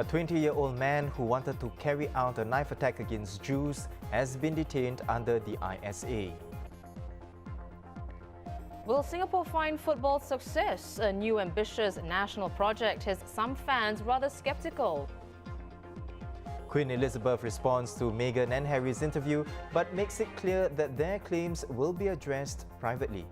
A 20-year-old man who wanted to carry out a knife attack against Jews has been detained under the ISA. Will Singapore find football success? A new ambitious national project has some fans rather skeptical. Queen Elizabeth responds to Meghan and Harry's interview but makes it clear that their claims will be addressed privately.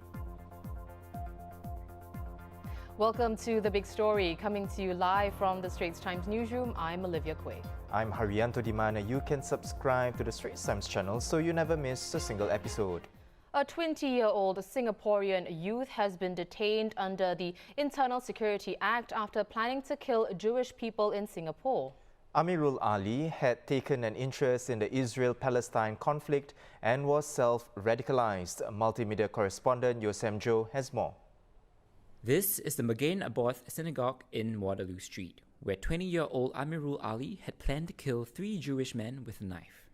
Welcome to The Big Story, coming to you live from the Straits Times newsroom. I'm Olivia Quay. I'm Haryanto Dimana. You can subscribe to the Straits Times channel so you never miss a single episode. A 20-year-old Singaporean youth has been detained under the Internal Security Act after planning to kill Jewish people in Singapore. Amirul Ali had taken an interest in the Israel-Palestine conflict and was self-radicalized. Multimedia correspondent Yosem Jo has more. This is the Magain Aborth Synagogue in Waterloo Street, where 20-year-old Amirul Ali had planned to kill 3 Jewish men with a knife.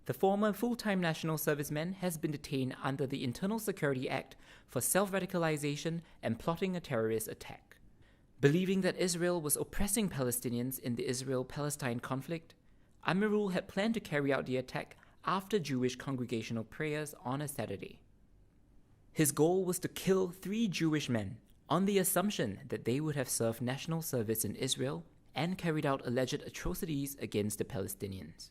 The former full-time national serviceman has been detained under the Internal Security Act for self-radicalization and plotting a terrorist attack. Believing that Israel was oppressing Palestinians in the Israel-Palestine conflict, Amirul had planned to carry out the attack after Jewish congregational prayers on a Saturday. His goal was to kill 3 Jewish men on the assumption that they would have served national service in Israel and carried out alleged atrocities against the Palestinians.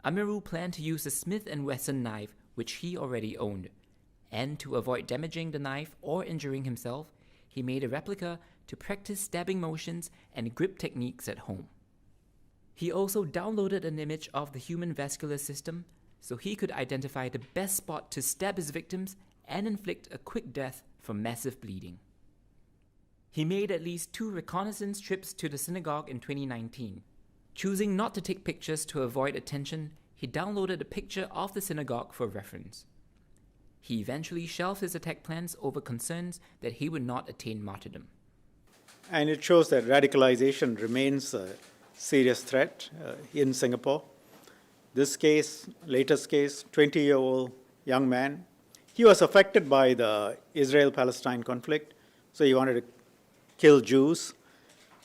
Amirul planned to use a Smith & Wesson knife which he already owned, and to avoid damaging the knife or injuring himself, he made a replica to practice stabbing motions and grip techniques at home. He also downloaded an image of the human vascular system so he could identify the best spot to stab his victims and inflict a quick death from massive bleeding. He made at least 2 reconnaissance trips to the synagogue in 2019. Choosing not to take pictures to avoid attention, he downloaded a picture of the synagogue for reference. He eventually shelved his attack plans over concerns that he would not attain martyrdom. And it shows that radicalization remains a serious threat in Singapore. This case, latest case, 20-year-old young man, he was affected by the Israel-Palestine conflict, so he wanted to kill Jews.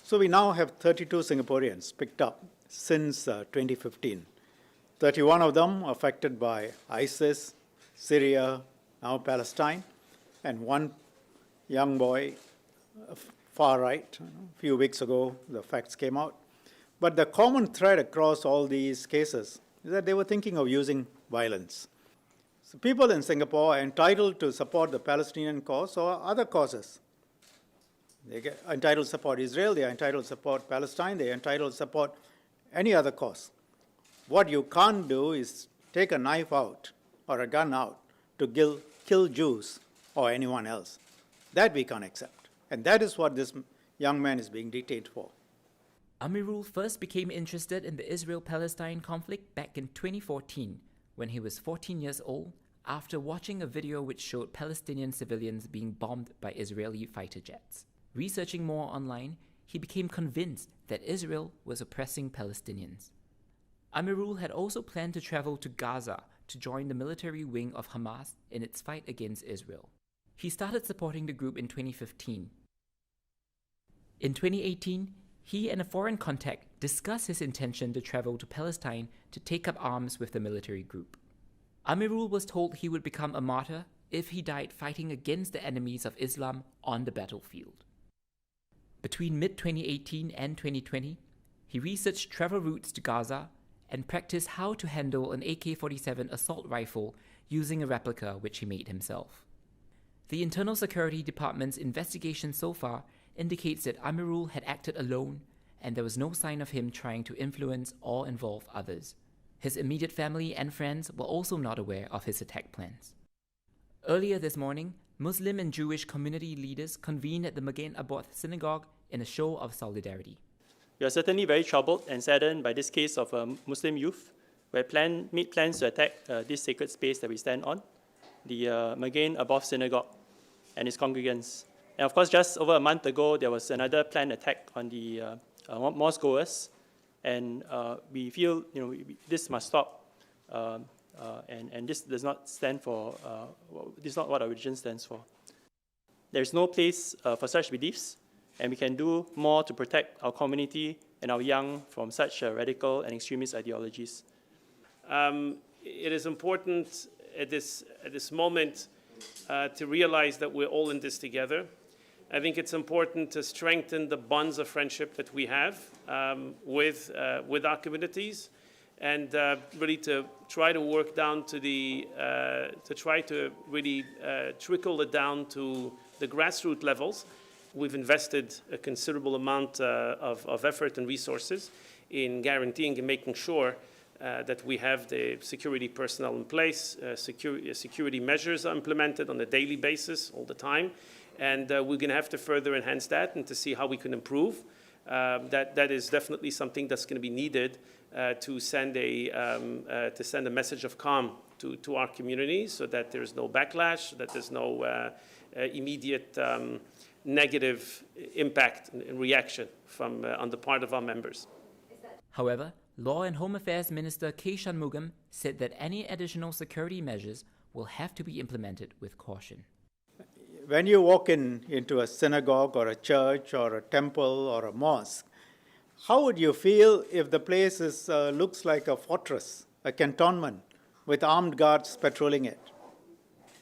So we now have 32 Singaporeans picked up since 2015. 31 of them affected by ISIS, Syria, now Palestine, and 1 young boy, far right. A few weeks ago, the facts came out. But the common thread across all these cases is that they were thinking of using violence. So people in Singapore are entitled to support the Palestinian cause or other causes. They get entitled to support Israel, they are entitled to support Palestine, they are entitled to support any other cause. What you can't do is take a knife out or a gun out to kill Jews or anyone else. That we can't accept. And that is what this young man is being detained for. Amirul first became interested in the Israel-Palestine conflict back in 2014 when he was 14 years old after watching a video which showed Palestinian civilians being bombed by Israeli fighter jets. Researching more online, he became convinced that Israel was oppressing Palestinians. Amirul had also planned to travel to Gaza to join the military wing of Hamas in its fight against Israel. He started supporting the group in 2015. In 2018, he and a foreign contact discussed his intention to travel to Palestine to take up arms with the military group. Amirul was told he would become a martyr if he died fighting against the enemies of Islam on the battlefield. Between mid-2018 and 2020, he researched travel routes to Gaza and practiced how to handle an AK-47 assault rifle using a replica which he made himself. The Internal Security Department's investigation so far indicates that Amirul had acted alone and there was no sign of him trying to influence or involve others. His immediate family and friends were also not aware of his attack plans. Earlier this morning, Muslim and Jewish community leaders convened at the Magain Aborth Synagogue in a show of solidarity. We are certainly very troubled and saddened by this case of a Muslim youth who had made plans to attack this sacred space that we stand on, the Magain Aborth Synagogue and its congregants. And of course, just over a month ago, there was another planned attack on the mosque goers, and we feel this must stop, and this does not stand for, this is not what our religion stands for. There is no place for such beliefs, and we can do more to protect our community and our young from such radical and extremist ideologies? It is important at this moment to realize that we're all in this together. I think it's important to strengthen the bonds of friendship that we have with our communities, and really to try to work down to trickle it down to the grassroots levels. We've invested a considerable amount of effort and resources in guaranteeing and making sure that we have the security personnel in place, security measures are implemented on a daily basis all the time, and we're going to have to further enhance that and to see how we can improve. That is definitely something that's going to be needed to send a message of calm to our communities, so that there's no backlash, so that there's no immediate negative impact and reaction on the part of our members. However, Law and Home Affairs Minister K. Shanmugam said that any additional security measures will have to be implemented with caution. When you walk into a synagogue or a church or a temple or a mosque, how would you feel if the place looks like a fortress, a cantonment, with armed guards patrolling it?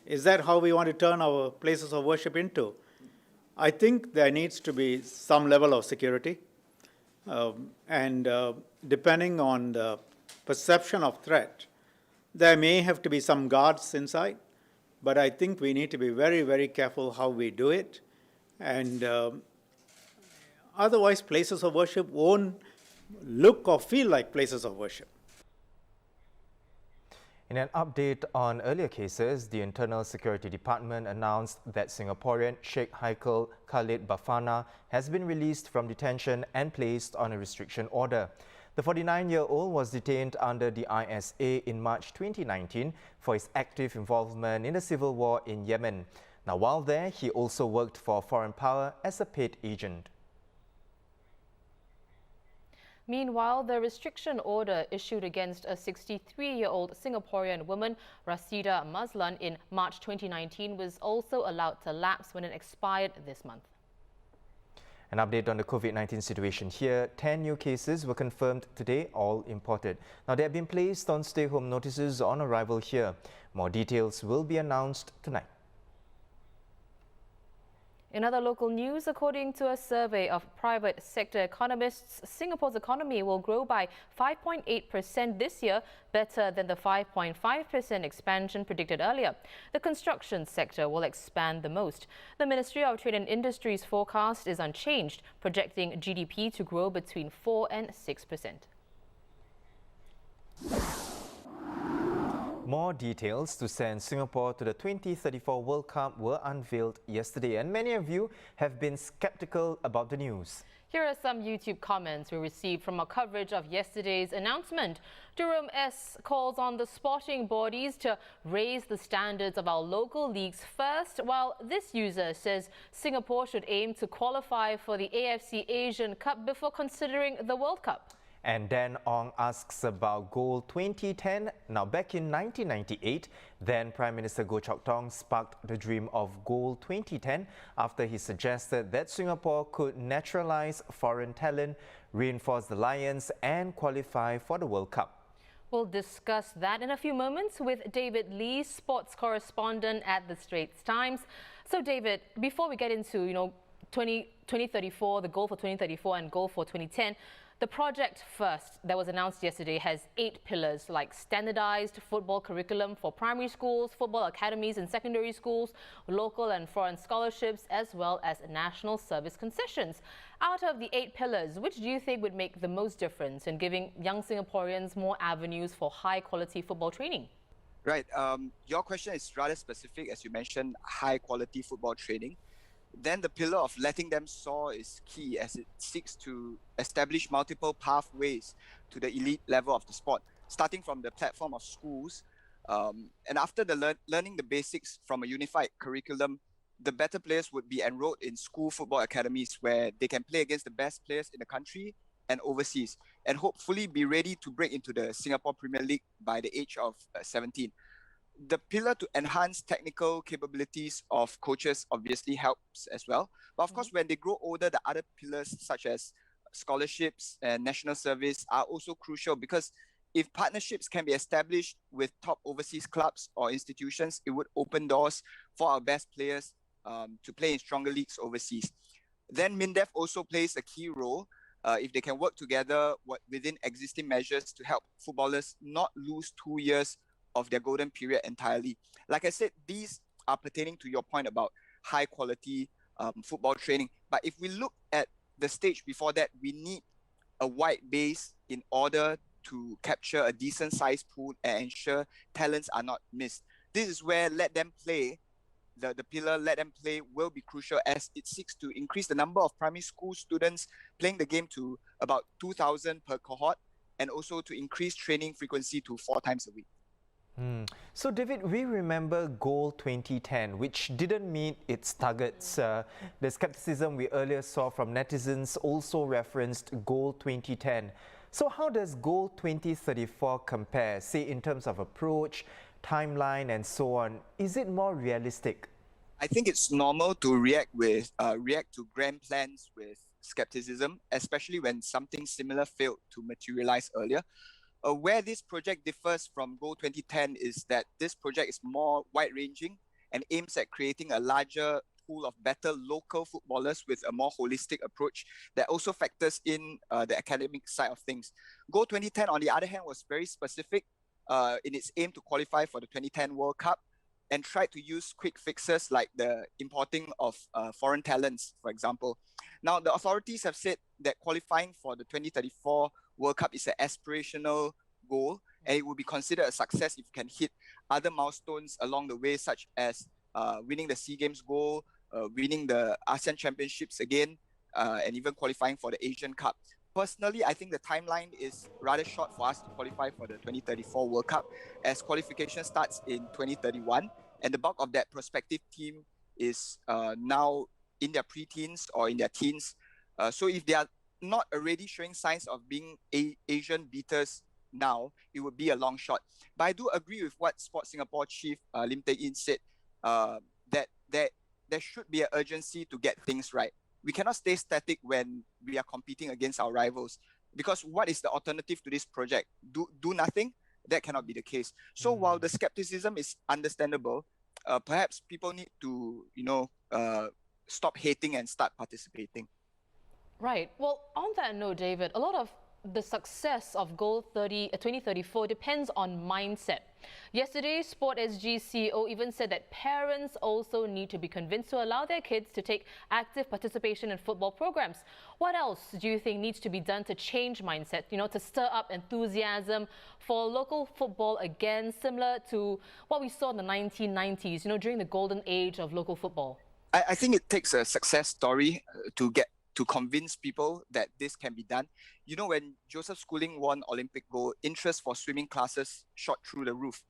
Is that how we want to turn our places of worship into? I think there needs to be some level of security. And depending on the perception of threat, there may have to be some guards inside, but I think we need to be very, very careful how we do it. And otherwise, places of worship won't look or feel like places of worship. In an update on earlier cases, the Internal Security Department announced that Singaporean Sheikh Haikal Khalid Bafana has been released from detention and placed on a restriction order. The 49-year-old was detained under the ISA in March 2019 for his active involvement in the civil war in Yemen. Now, while there, he also worked for a foreign power as a paid agent. Meanwhile, the restriction order issued against a 63-year-old Singaporean woman, Rasida Mazlan, in March 2019 was also allowed to lapse when it expired this month. An update on the COVID-19 situation here. 10 new cases were confirmed today, all imported. Now, they have been placed on stay-home notices on arrival here. More details will be announced tonight. In other local news, according to a survey of private sector economists, Singapore's economy will grow by 5.8% this year, better than the 5.5% expansion predicted earlier. The construction sector will expand the most. The Ministry of Trade and Industry's forecast is unchanged, projecting GDP to grow between 4 and 6%. More details to send Singapore to the 2034 World Cup were unveiled yesterday, and many of you have been skeptical about the news. Here are some YouTube comments we received from our coverage of yesterday's announcement. Jerome S. calls on the sporting bodies to raise the standards of our local leagues first, while this user says Singapore should aim to qualify for the AFC Asian Cup before considering the World Cup. And Dan Ong asks about Goal 2010. Now, back in 1998, then Prime Minister Goh Chok Tong sparked the dream of Goal 2010 after he suggested that Singapore could naturalize foreign talent, reinforce the Lions and qualify for the World Cup. We'll discuss that in a few moments with David Lee, sports correspondent at the Straits Times. So, David, before we get into 2034, the goal for 2034 and goal for 2010, the Project First that was announced yesterday has 8 pillars, like standardized football curriculum for primary schools, football academies and secondary schools, local and foreign scholarships, as well as national service concessions. Out of the 8 pillars, which do you think would make the most difference in giving young Singaporeans more avenues for high-quality football training? Right. Your question is rather specific, as you mentioned, high-quality football training. Then the pillar of letting them soar is key, as it seeks to establish multiple pathways to the elite level of the sport, starting from the platform of schools. And after the learning the basics from a unified curriculum, the better players would be enrolled in school football academies where they can play against the best players in the country and overseas, and hopefully be ready to break into the Singapore Premier League by the age of 17. The pillar to enhance technical capabilities of coaches obviously helps as well. But of course, when they grow older, the other pillars such as scholarships and national service are also crucial, because if partnerships can be established with top overseas clubs or institutions, it would open doors for our best players to play in stronger leagues overseas. Then MINDEF also plays a key role if they can work together within existing measures to help footballers not lose 2 years of their golden period entirely. Like I said, these are pertaining to your point about high quality football training. But if we look at the stage before that, we need a wide base in order to capture a decent sized pool and ensure talents are not missed. This is where let them play, the pillar let them play will be crucial, as it seeks to increase the number of primary school students playing the game to about 2,000 per cohort, and also to increase training frequency to 4 times a week. So David, we remember Goal 2010, which didn't meet its targets. The skepticism we earlier saw from netizens also referenced Goal 2010. So how does Goal 2034 compare, say in terms of approach, timeline and so on? Is it more realistic? I think it's normal to react to grand plans with skepticism, especially when something similar failed to materialize earlier. Where this project differs from Goal 2010 is that this project is more wide-ranging and aims at creating a larger pool of better local footballers with a more holistic approach that also factors in the academic side of things. Goal 2010, on the other hand, was very specific in its aim to qualify for the 2010 World Cup, and tried to use quick fixes like the importing of foreign talents, for example. Now, the authorities have said that qualifying for the 2034 World Cup is an aspirational goal, and it will be considered a success if you can hit other milestones along the way, such as winning the SEA Games goal, winning the ASEAN Championships again, and even qualifying for the Asian Cup. Personally, I think the timeline is rather short for us to qualify for the 2034 World Cup, as qualification starts in 2031, and the bulk of that prospective team is now in their pre-teens or in their teens. So if they are not already showing signs of being Asian beaters now, it would be a long shot. But I do agree with what Sport Singapore chief Lim Tae-in said, that there should be an urgency to get things right. We cannot stay static when we are competing against our rivals, because what is the alternative to this project? Do nothing? That cannot be the case. So while the skepticism is understandable, perhaps people need to, stop hating and start participating. Right. Well, on that note, David, a lot of the success of Goal 2034 depends on mindset. Yesterday, Sport SG CEO even said that parents also need to be convinced to allow their kids to take active participation in football programs. What else do you think needs to be done to change mindset, to stir up enthusiasm for local football again, similar to what we saw in the 1990s, during the golden age of local football? I think it takes a success story to convince people that this can be done. When Joseph Schooling won Olympic gold, interest for swimming classes shot through the roof.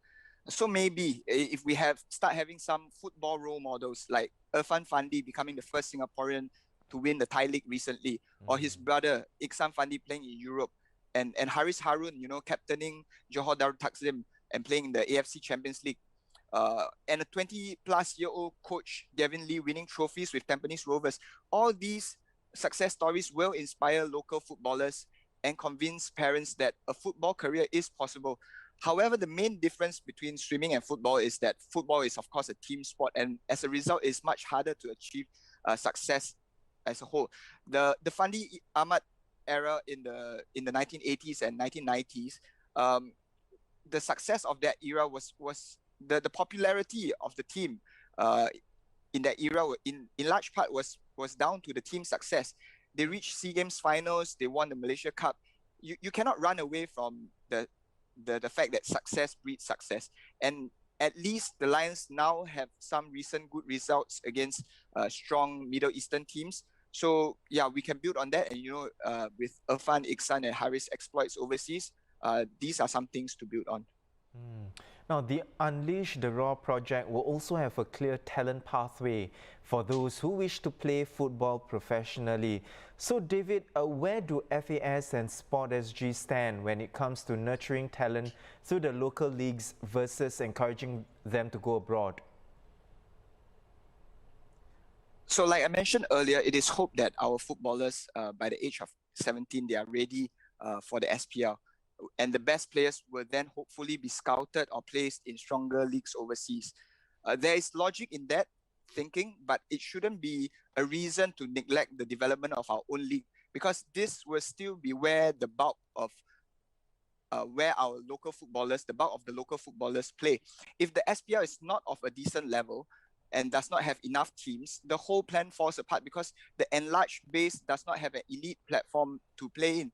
So maybe if we start having some football role models like Irfan Fandi becoming the first Singaporean to win the Thai League recently, or his brother Iksan Fandi playing in Europe, and Haris Harun, captaining Johor Darul Takzim and playing in the AFC Champions League. And a 20-plus-year-old coach, Gavin Lee, winning trophies with Tampines Rovers. All these success stories will inspire local footballers and convince parents that a football career is possible. However, the main difference between swimming and football is that football is, of course, a team sport, and as a result, it's much harder to achieve success as a whole. The Fandi Ahmad era in the 1980s and 1990s, the success of that era was the popularity of the team in that era, in large part, was down to the team's success. They reached SEA Games finals, they won the Malaysia Cup. You cannot run away from the fact that success breeds success. And at least the Lions now have some recent good results against strong Middle Eastern teams. So yeah, we can build on that. And with Irfan, Iksan and Haris exploits overseas, these are some things to build on. Now, the Unleash the Raw project will also have a clear talent pathway for those who wish to play football professionally. So, David, where do FAS and Sport SG stand when it comes to nurturing talent through the local leagues versus encouraging them to go abroad? So like I mentioned earlier, it is hoped that our footballers by the age of 17, they are ready for the SPL. And the best players will then hopefully be scouted or placed in stronger leagues overseas. There is logic in that thinking, but it shouldn't be a reason to neglect the development of our own league, because this will still be where the bulk of where our local footballers, the bulk of the local footballers play. If the SPL is not of a decent level and does not have enough teams, the whole plan falls apart because the enlarged base does not have an elite platform to play in.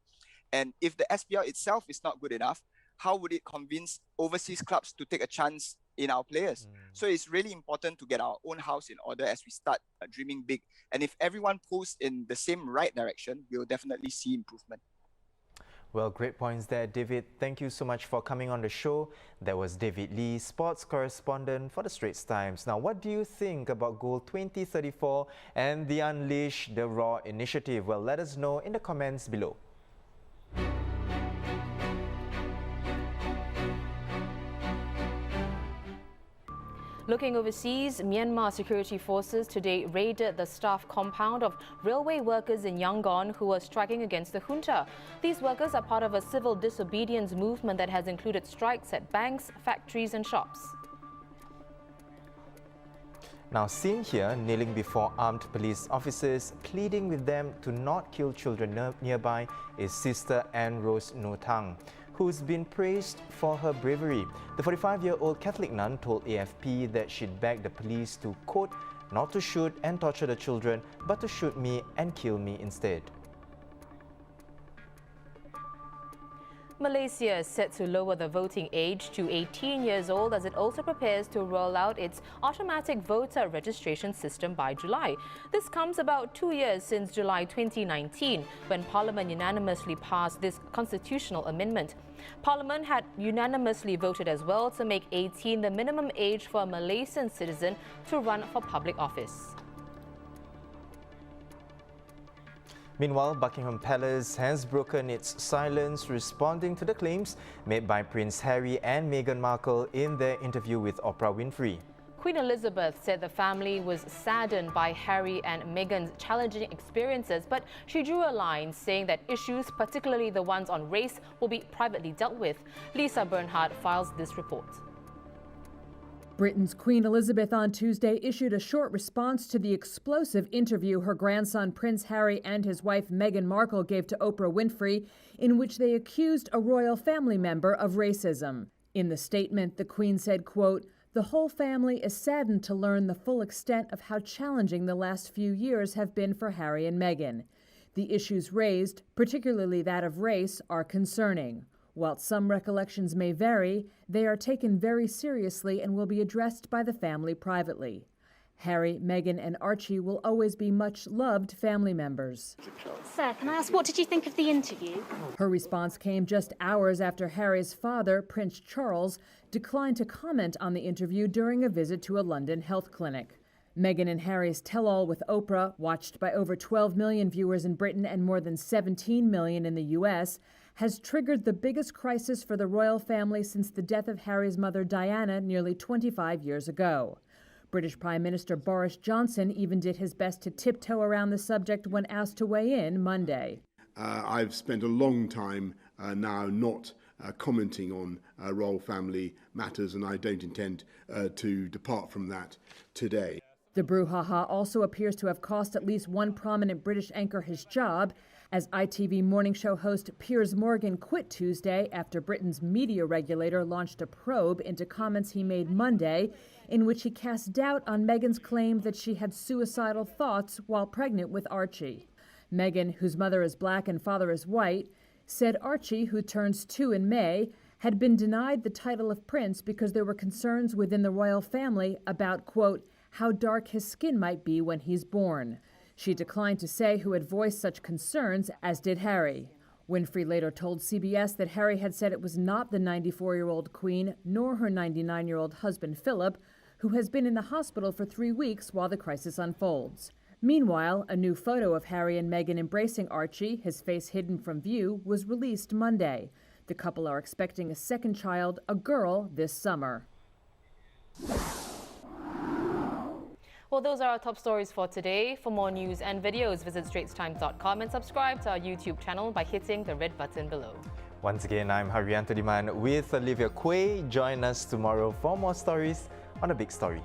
And if the SPL itself is not good enough, how would it convince overseas clubs to take a chance in our players? So it's really important to get our own house in order as we start dreaming big. And if everyone pulls in the same right direction, we'll definitely see improvement. Well, great points there, David. Thank you so much for coming on the show. That was David Lee, sports correspondent for the Straits Times. Now, what do you think about Goal 2034 and the Unleash the Raw initiative? Well, let us know in the comments below. Looking overseas, Myanmar security forces today raided the staff compound of railway workers in Yangon who were striking against the junta. These workers are part of a civil disobedience movement that has included strikes at banks, factories and shops. Now, seen here kneeling before armed police officers, pleading with them to not kill children nearby, is Sister Anne Rose Notang, who's been praised for her bravery. The 45-year-old Catholic nun told AFP that she'd begged the police to, quote, not to shoot and torture the children, but to shoot me and kill me instead. Malaysia is set to lower the voting age to 18 years old as it also prepares to roll out its automatic voter registration system by July. This comes about 2 years since July 2019, when Parliament unanimously passed this constitutional amendment. Parliament had unanimously voted as well to make 18 the minimum age for a Malaysian citizen to run for public office. Meanwhile, Buckingham Palace has broken its silence responding to the claims made by Prince Harry and Meghan Markle in their interview with Oprah Winfrey. Queen Elizabeth said the family was saddened by Harry and Meghan's challenging experiences, but she drew a line saying that issues, particularly the ones on race, will be privately dealt with. Lisa Bernhardt files this report. Britain's Queen Elizabeth on Tuesday issued a short response to the explosive interview her grandson Prince Harry and his wife Meghan Markle gave to Oprah Winfrey, in which they accused a royal family member of racism. In the statement, the Queen said, quote, "The whole family is saddened to learn the full extent of how challenging the last few years have been for Harry and Meghan. The issues raised, particularly that of race, are concerning. While some recollections may vary, they are taken very seriously and will be addressed by the family privately. Harry, Meghan and Archie will always be much loved family members." Sir, can I ask, what did you think of the interview? Her response came just hours after Harry's father, Prince Charles, declined to comment on the interview during a visit to a London health clinic. Meghan and Harry's tell-all with Oprah, watched by over 12 million viewers in Britain and more than 17 million in the US, has triggered the biggest crisis for the royal family since the death of Harry's mother Diana nearly 25 years ago. British Prime Minister Boris Johnson even did his best to tiptoe around the subject when asked to weigh in Monday. I've spent a long time now not commenting on royal family matters, and I don't intend to depart from that today. The brouhaha also appears to have cost at least one prominent British anchor his job, as ITV morning show host Piers Morgan quit Tuesday after Britain's media regulator launched a probe into comments he made Monday in which he cast doubt on Meghan's claim that she had suicidal thoughts while pregnant with Archie. Meghan, whose mother is black and father is white, said Archie, who turns 2 in May, had been denied the title of prince because there were concerns within the royal family about, quote, how dark his skin might be when he's born. She declined to say who had voiced such concerns, as did Harry. Winfrey later told CBS that Harry had said it was not the 94-year-old Queen nor her 99-year-old husband Philip, who has been in the hospital for 3 weeks while the crisis unfolds. Meanwhile, a new photo of Harry and Meghan embracing Archie, his face hidden from view, was released Monday. The couple are expecting a second child, a girl, this summer. Well, those are our top stories for today. For more news and videos, visit straitstimes.com and subscribe to our YouTube channel by hitting the red button below. Once again, I'm Haryanto Diman with Olivia Quay. Join us tomorrow for more stories on The Big Story.